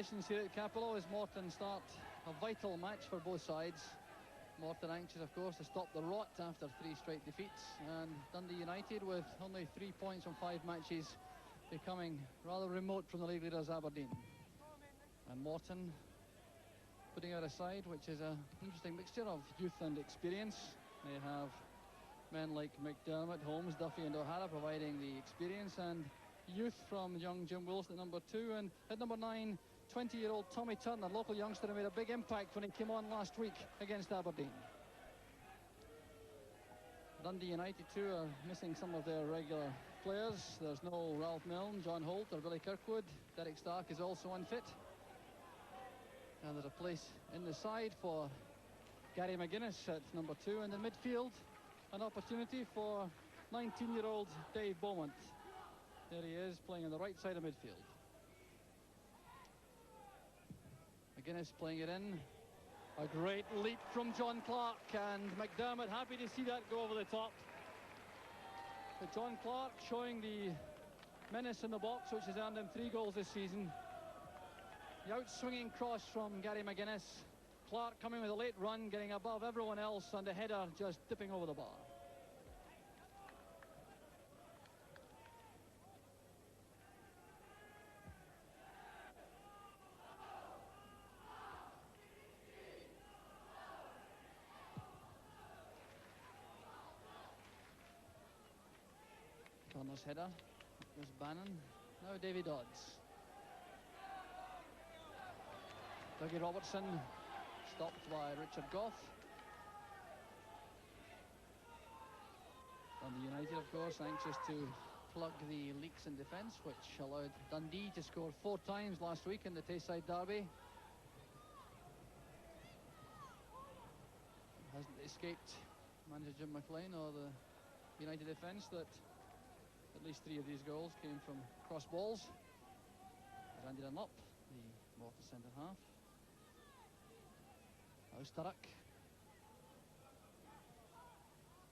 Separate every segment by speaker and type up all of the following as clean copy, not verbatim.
Speaker 1: conditions here at Capello as Morton start a vital match for both sides. Morton anxious, of course, to stop the rot after 3 straight defeats, and Dundee United, with only 3 points from 5 matches, becoming rather remote from the league leaders Aberdeen. And Morton putting out a side which is an interesting mixture of youth and experience. They have men like McDermott, Holmes, Duffy and O'Hara providing the experience, and youth from young Jim Wilson at number 2, and at number 9, 20-year-old Tommy Turner, local youngster who made a big impact when he came on last week against Aberdeen. Dundee United too are missing some of their regular players. There's no Ralph Milne, John Holt or Billy Kirkwood. Derek Stark is also unfit. And there's a place in the side for Gary McGuinness at number 2. And in midfield, an opportunity for 19-year-old Dave Beaumont. There he is, playing on the right side of midfield. McGuinness playing it in. A great leap from John Clark, and McDermott happy to see that go over the top. But John Clark showing the menace in the box, which has earned him 3 goals this season. The out-swinging cross from Gary McGuinness. Clark coming with a late run, getting above everyone else, and the header just dipping over the bar. Corner's header. It was Bannon. Now Davy Dodds. Dougie Robertson stopped by Richard Goff. Dundee United, of course, anxious to plug the leaks in defence, which allowed Dundee to score 4 times last week in the Tayside derby. It hasn't escaped manager Jim McLean or the United defence that at least 3 of these goals came from cross balls. Randy Dunlop, the Morton centre half. Now Sturrock.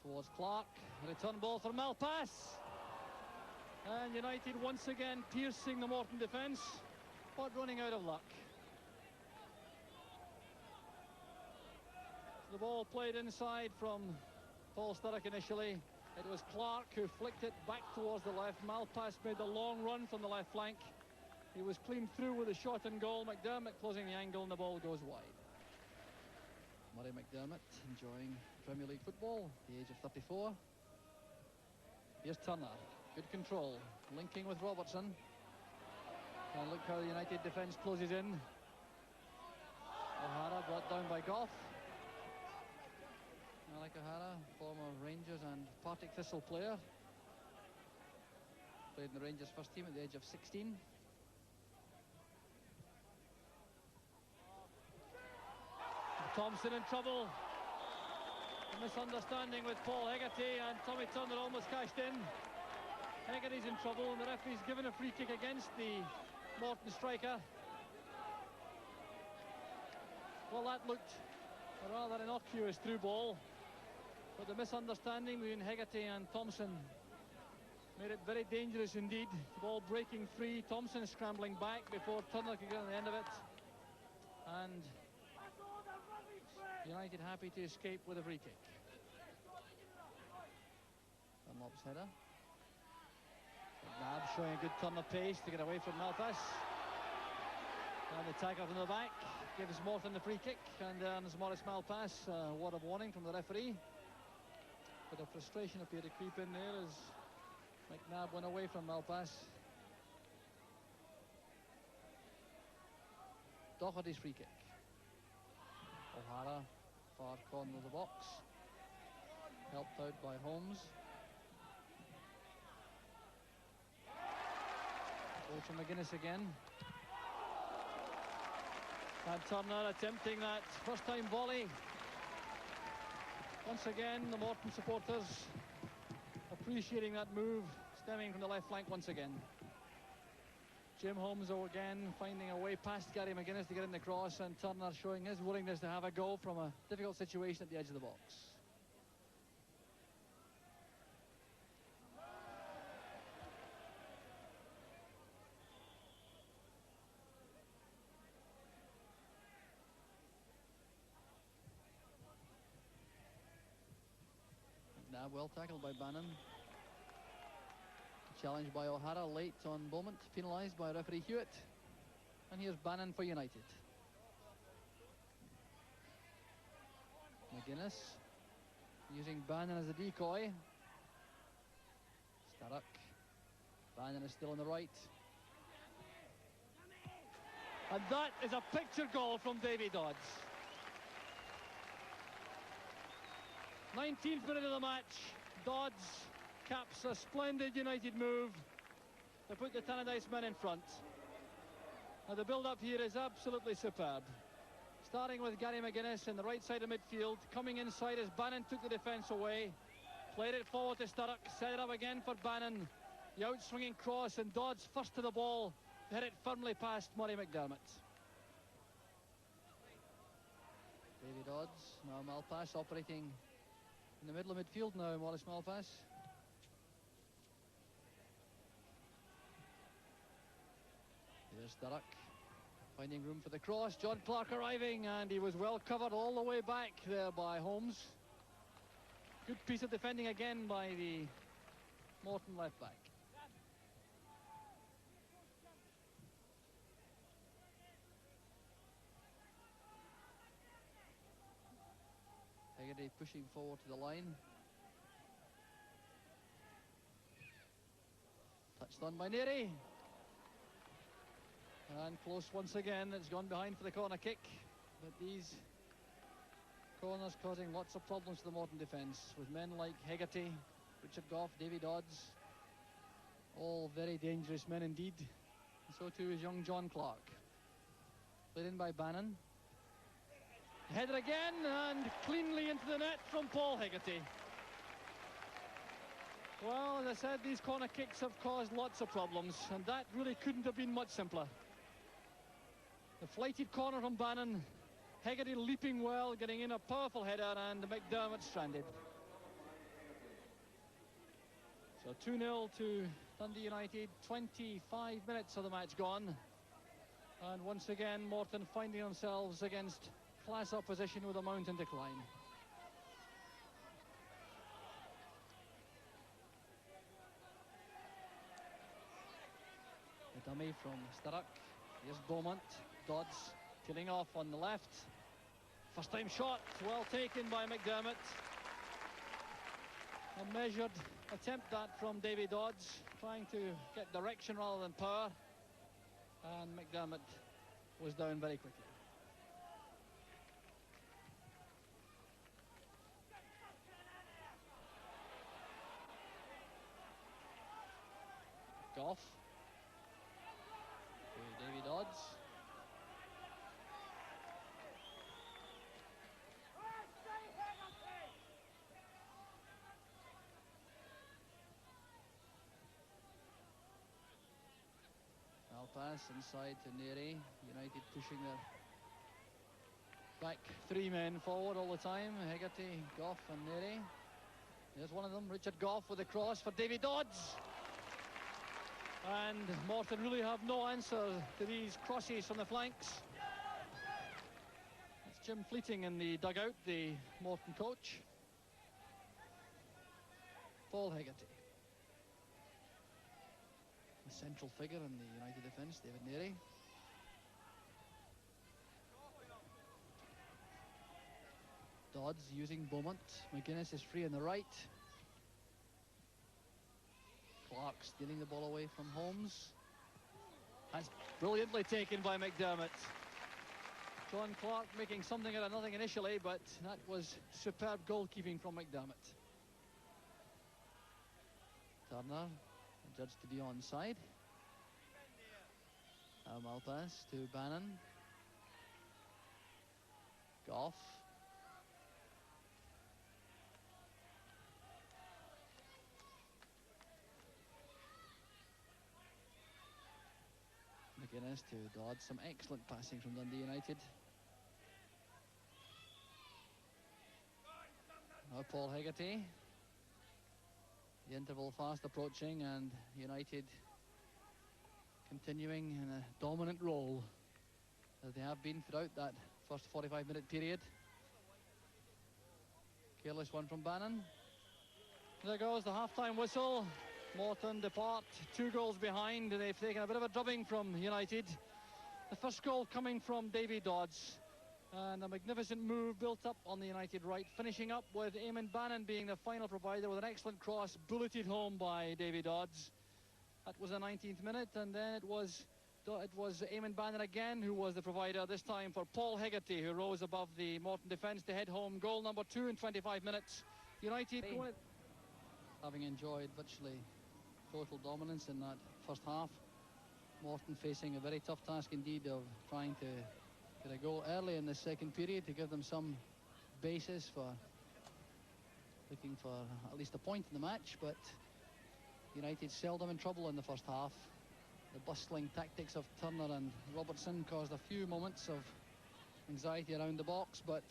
Speaker 1: Towards Clark. Return ball for Malpass. And United once again piercing the Morton defence, but running out of luck. The ball played inside from Paul Sturrock initially. It was Clark who flicked it back towards the left. Malpass made the long run from the left flank. He was clean through with a shot and goal. McDermott closing the angle, and the ball goes wide. Murray McDermott enjoying Premier League football at the age of 34. Here's Turner. Good control. Linking with Robertson. And look how the United defence closes in. O'Hara brought down by Goff. I like O'Hara, former Rangers and Partick Thistle player. Played in the Rangers first team at the age of 16. Thompson in trouble. A misunderstanding with Paul Hegarty, and Tommy Turner almost cashed in. Hegarty's in trouble, and the referee's given a free kick against the Morton striker. Well, that looked a rather innocuous through ball, but the misunderstanding between Hegarty and Thompson made it very dangerous indeed. The ball breaking free, Thompson scrambling back before Turner could get on the end of it, and United happy to escape with a free kick. Dunlop's header. McNabb showing a good turn of pace to get away from Malpass. And the tackle from the back gives Morton the free kick, and earns Maurice Malpass a word of warning from the referee. But a frustration appeared to creep in there as McNabb went away from Malpass. Doherty's free kick. O'Hara, far corner of the box. Helped out by Holmes. Goal from McGuinness again. And Turner attempting that first-time volley. Once again, the Morton supporters appreciating that move, stemming from the left flank once again. Jim Holmes again finding a way past Gary McGuinness to get in the cross, and Turner showing his willingness to have a go from a difficult situation at the edge of the box. Well tackled by Bannon. Challenged by O'Hara, late on Beaumont, penalised by referee Hewitt. And here's Bannon for United. McGuinness using Bannon as a decoy. Starrock. Bannon is still on the right. And that is a picture goal from Davy Dodds. 19th minute of the match. Dodds caps a splendid United move to put the Tannadice men in front. Now the build-up here is absolutely superb. Starting with Gary McGuinness in the right side of midfield. Coming inside as Bannon took the defence away. Played it forward to Starrock. Set it up again for Bannon. The out-swinging cross, and Dodds first to the ball. Hit it firmly past Murray McDermott. Davy Dodds. Now Malpass operating in the middle of midfield now, Maurice Malpass. Here's Starrock finding room for the cross. John Clark arriving, and he was well covered all the way back there by Holmes. Good piece of defending again by the Morton left back. Hegarty pushing forward to the line. Touched on by Neary. And close once again. It's gone behind for the corner kick. But these corners causing lots of problems to the Morton defence, with men like Hegarty, Richard Gough, Davy Dodds. All very dangerous men indeed. And so too is young John Clark. Played in by Bannon. Header again, and cleanly into the net from Paul Hegarty. Well, as I said, these corner kicks have caused lots of problems, and that really couldn't have been much simpler. The flighted corner from Bannon. Hegarty leaping well, getting in a powerful header, and McDermott stranded. So 2-0 to Dundee United, 25 minutes of the match gone. And once again, Morton finding themselves against class opposition with a mountain decline. The dummy from Starrock. Here's Beaumont. Dodds peeling off on the left. First time shot, well taken by McDermott. A measured attempt that from Davy Dodds, trying to get direction rather than power. And McDermott was down very quickly. Gough to Davy Dodds. Pass inside to Neary. United pushing their back three men forward all the time. Hegarty, Gough and Neary. There's one of them, Richard Gough, with a cross for Davy Dodds. And Morton really have no answer to these crosses from the flanks. It's Jim Fleeting in the dugout, the Morton coach. Paul Hegarty. The central figure in the United defence, David Neary. Dodds using Beaumont. McGuinness is free on the right. Clark stealing the ball away from Holmes. That's brilliantly taken by McDermott. John Clark making something out of nothing initially, but that was superb goalkeeping from McDermott. Turner, judged to be onside. Malpass to Bannon. Gough. McGuinness to Dodds. Some excellent passing from Dundee United. Now Paul Hegarty. The interval fast approaching, and United continuing in a dominant role as they have been throughout that first 45-minute period. Careless one from Bannon. There goes the half-time whistle. Morton depart 2 goals behind. They've taken a bit of a drubbing from United. The first goal coming from Davy Dodds. And a magnificent move built up on the United right, finishing up with Eamon Bannon being the final provider with an excellent cross bulleted home by Davy Dodds. That was the 19th minute, and then it was Eamon Bannon again who was the provider, this time for Paul Hegarty, who rose above the Morton defence to head home. Goal number 2 in 25 minutes. United, having enjoyed virtually total dominance in that first half, Morton facing a very tough task indeed of trying to get a goal early in the second period to give them some basis for looking for at least a point in the match. But United seldom in trouble in the first half. The bustling tactics of Turner and Robertson caused a few moments of anxiety around the box, but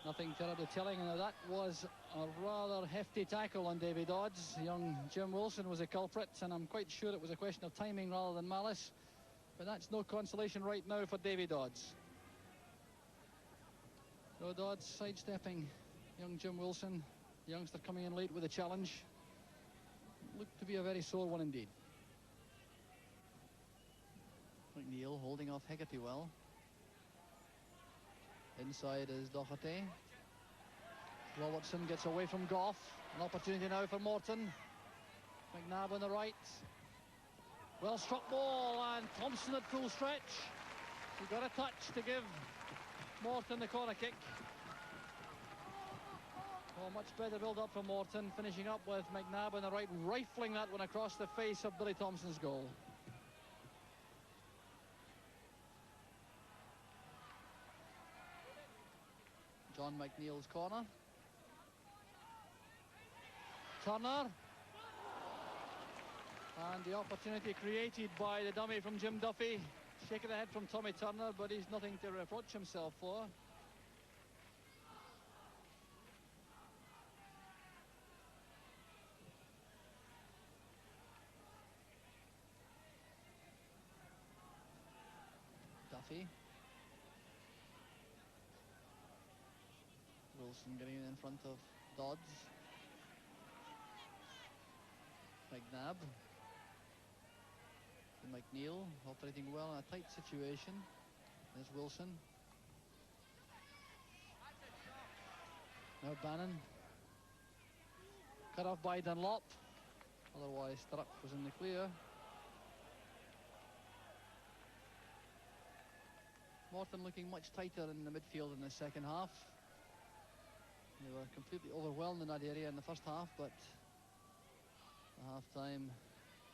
Speaker 1: nothing terribly telling. Now that was a rather hefty tackle on Davy Dodds. Young Jim Wilson was a culprit, and I'm quite sure it was a question of timing rather than malice. But that's no consolation right now for Davy Dodds. So Dodds sidestepping young Jim Wilson, the youngster coming in late with a challenge. Looked to be a very sore one indeed. McNeil holding off Hegarty well. Inside is Doherty. Robertson gets away from Goff. An opportunity now for Morton. McNabb on the right. Well struck ball, and Thompson at full stretch. He got a touch to give Morton the corner kick. Oh, much better build up from Morton, finishing up with McNabb on the right, rifling that one across the face of Billy Thompson's goal. John McNeil's corner. Turner. And the opportunity created by the dummy from Jim Duffy. Shaking the head from Tommy Turner, but he's nothing to reproach himself for. Duffy. Wilson getting in front of Dodds. McNabb. And McNeil operating well in a tight situation. There's Wilson. Now Bannon. Cut off by Dunlop. Otherwise Sturrock was in the clear. Morton looking much tighter in the midfield in the second half. They were completely overwhelmed in that area in the first half, but the half-time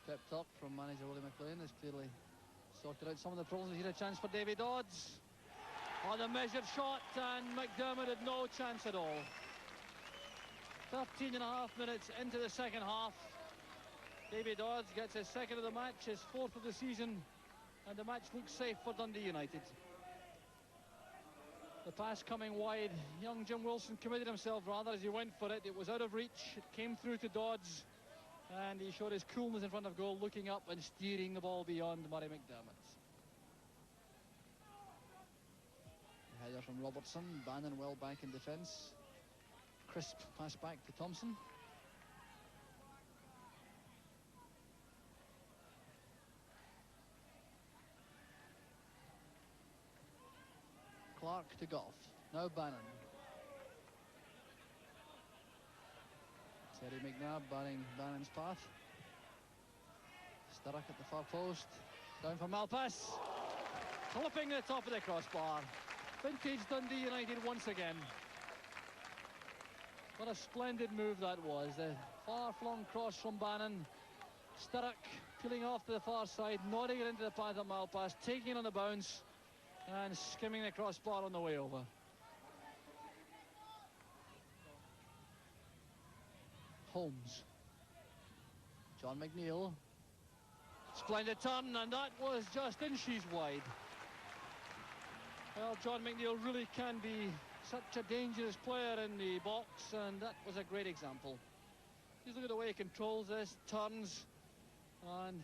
Speaker 1: pep talk from manager Willie McLean has clearly sorted out some of the problems. Here's a chance for Davy Dodds. On the measured shot, and McDermott had no chance at all. 13 and a half minutes into the second half. Davy Dodds gets his second of the match, his fourth of the season, and the match looks safe for Dundee United. The pass coming wide. Young Jim Wilson committed himself rather as he went for it. It was out of reach. It came through to Dodds, and he showed his coolness in front of goal, looking up and steering the ball beyond Murray McDermott. The header from Robertson. Bannon well back in defence. Crisp pass back to Thompson. Clark to Goff. Now Bannon. Terry McNabb barring Bannon's path. Sturrock at the far post. Down for Malpass. Clipping the top of the crossbar. Vintage Dundee United once again. What a splendid move that was. The far-flung cross from Bannon. Sturrock peeling off to the far side, nodding it into the path of Malpass, taking it on the bounce, and skimming the crossbar on the way over. Holmes. John McNeil. Splendid turn, and that was just inches wide. Well, John McNeil really can be such a dangerous player in the box, and that was a great example. Just look at the way he controls this, turns, and